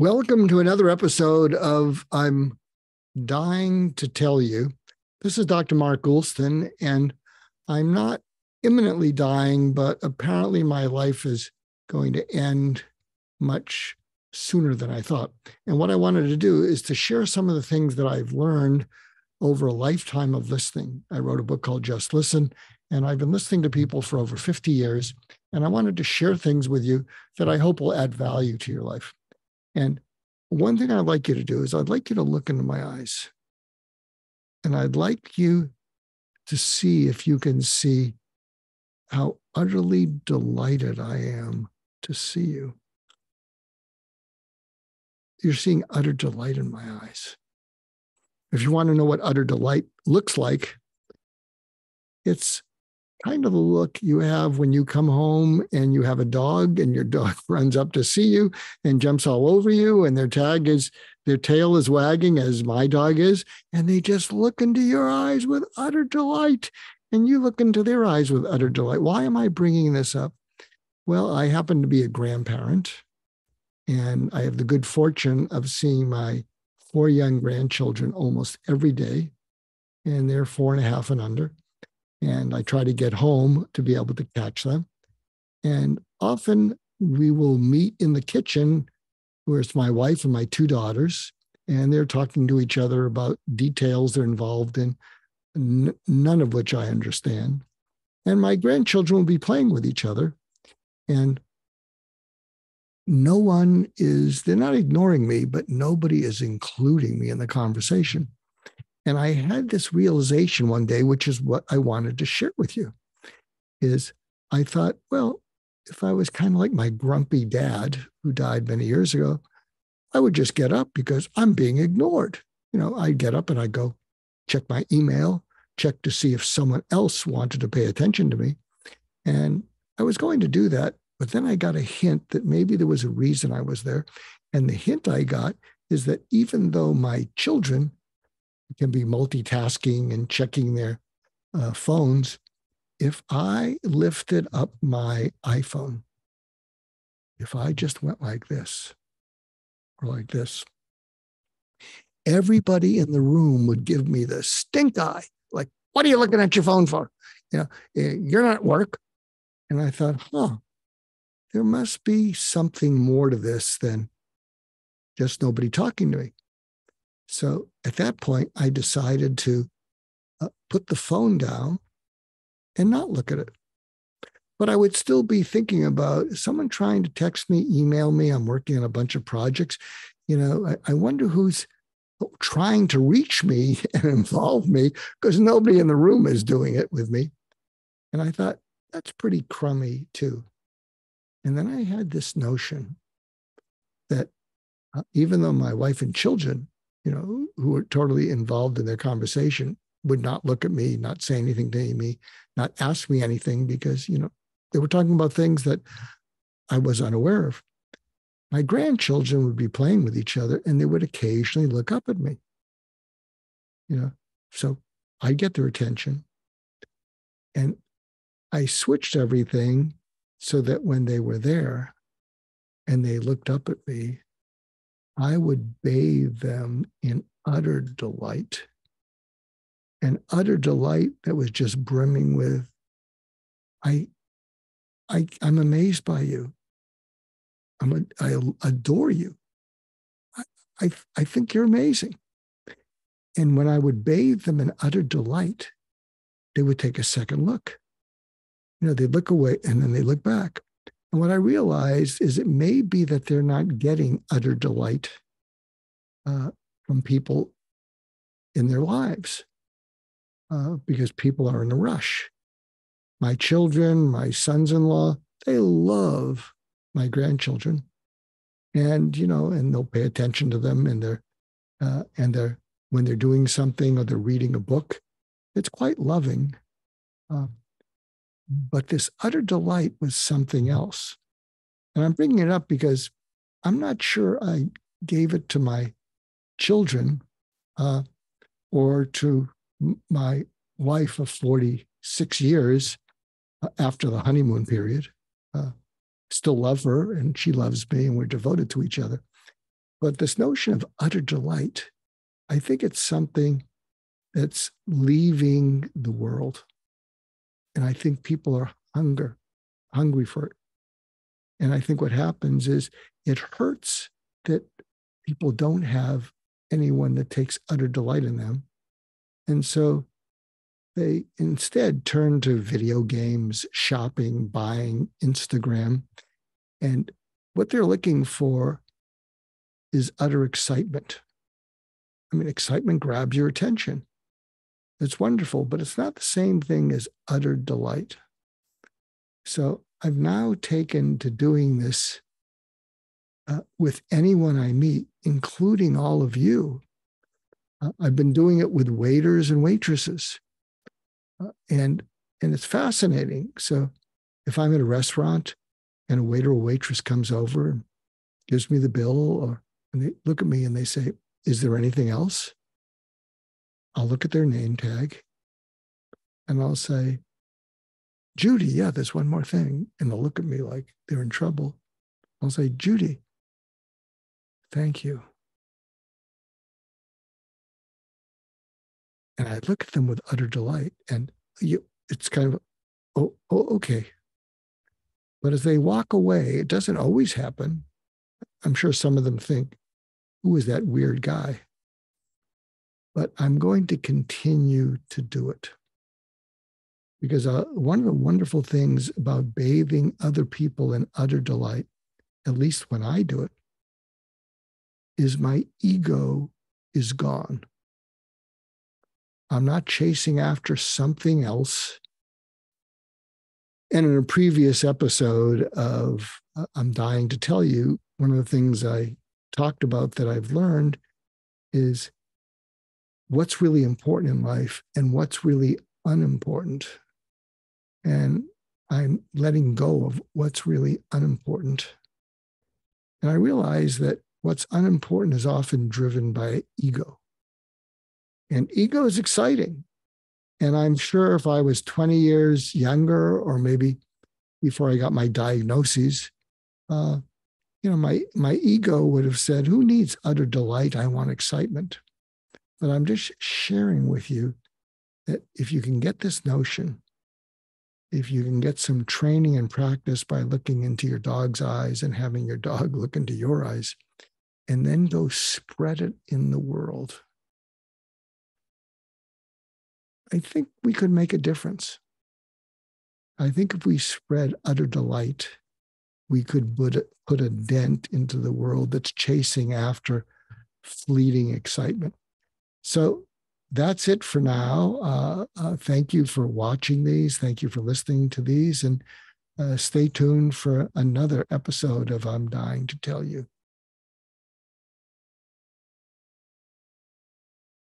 Welcome to another episode of I'm Dying to Tell You. This is Dr. Mark Goulston, and I'm not imminently dying, but apparently my life is going to end much sooner than I thought. And what I wanted to do is to share some of the things that I've learned over a lifetime of listening. I wrote a book called Just Listen, and I've been listening to people for over 50 years. And I wanted to share things with you that I hope will add value to your life. And one thing I'd like you to do is I'd like you to look into my eyes. And I'd like you to see if you can see how utterly delighted I am to see you. You're seeing utter delight in my eyes. If you want to know what utter delight looks like, it's kind of the look you have when you come home and you have a dog and your dog runs up to see you and jumps all over you and their tail is wagging as my dog is, and they just look into your eyes with utter delight and you look into their eyes with utter delight. Why am I bringing this up? Well, I happen to be a grandparent, and I have the good fortune of seeing my 4 young grandchildren almost every day, and they're 4.5 and under. And I try to get home to be able to catch them. And often we will meet in the kitchen where it's my wife and my 2 daughters, and they're talking to each other about details they're involved in, none of which I understand. And my grandchildren will be playing with each other, and they're not ignoring me, but nobody is including me in the conversation. And I had this realization one day, which is what I wanted to share with you, is I thought, well, if I was kind of like my grumpy dad who died many years ago, I would just get up because I'm being ignored. I'd get up and I'd go check my email, check to see if someone else wanted to pay attention to me. And I was going to do that, but then I got a hint that maybe there was a reason I was there. And the hint I got is that even though my children can be multitasking and checking their phones, if I lifted up my iPhone, if I just went like this or like this, everybody in the room would give me the stink eye. Like, what are you looking at your phone for? You're not at work. And I thought, there must be something more to this than just nobody talking to me. So at that point, I decided to put the phone down and not look at it. But I would still be thinking about someone trying to text me, email me. I'm working on a bunch of projects. I wonder who's trying to reach me and involve me, because nobody in the room is doing it with me. And I thought, that's pretty crummy too. And then I had this notion that even though my wife and children, who were totally involved in their conversation, would not look at me, not say anything to me, not ask me anything, because, they were talking about things that I was unaware of. My grandchildren would be playing with each other and they would occasionally look up at me, so I'd get their attention. And I switched everything so that when they were there and they looked up at me, I would bathe them in utter delight, an utter delight that was just brimming with, I'm amazed by you. I adore you. I think you're amazing. And when I would bathe them in utter delight, they would take a second look. They'd look away and then they look back. And what I realized is it may be that they're not getting utter delight from people in their lives because people are in a rush. My children, my sons-in-law, they love my grandchildren, and and they'll pay attention to them, and they're when they're doing something or they're reading a book, it's quite loving. But this utter delight was something else. And I'm bringing it up because I'm not sure I gave it to my children or to my wife of 46 years after the honeymoon period. Still love her and she loves me and we're devoted to each other. But this notion of utter delight, I think it's something that's leaving the world. And I think people are hungry for it. And I think what happens is it hurts that people don't have anyone that takes utter delight in them. And so they instead turn to video games, shopping, buying, Instagram. And what they're looking for is utter excitement. I mean, excitement grabs your attention. It's wonderful, but it's not the same thing as utter delight. So I've now taken to doing this with anyone I meet, including all of you. I've been doing it with waiters and waitresses. And it's fascinating. So if I'm at a restaurant and a waiter or waitress comes over and gives me the bill, and they look at me and they say, "Is there anything else?" I'll look at their name tag and I'll say, "Judy, yeah, there's one more thing." And they'll look at me like they're in trouble. I'll say, "Judy, thank you." And I look at them with utter delight. And it's kind of, oh, okay. But as they walk away, it doesn't always happen. I'm sure some of them think, "Who is that weird guy?" But I'm going to continue to do it. Because one of the wonderful things about bathing other people in utter delight, at least when I do it, is my ego is gone. I'm not chasing after something else. And in a previous episode of I'm Dying to Tell You, one of the things I talked about that I've learned is what's really important in life and what's really unimportant. And I'm letting go of what's really unimportant. And I realize that what's unimportant is often driven by ego. And ego is exciting. And I'm sure if I was 20 years younger, or maybe before I got my diagnoses, my ego would have said, "Who needs utter delight? I want excitement." But I'm just sharing with you that if you can get this notion, if you can get some training and practice by looking into your dog's eyes and having your dog look into your eyes, and then go spread it in the world, I think we could make a difference. I think if we spread utter delight, we could put a dent into the world that's chasing after fleeting excitement. So that's it for now. Thank you for watching these. Thank you for listening to these. And stay tuned for another episode of I'm Dying to Tell You.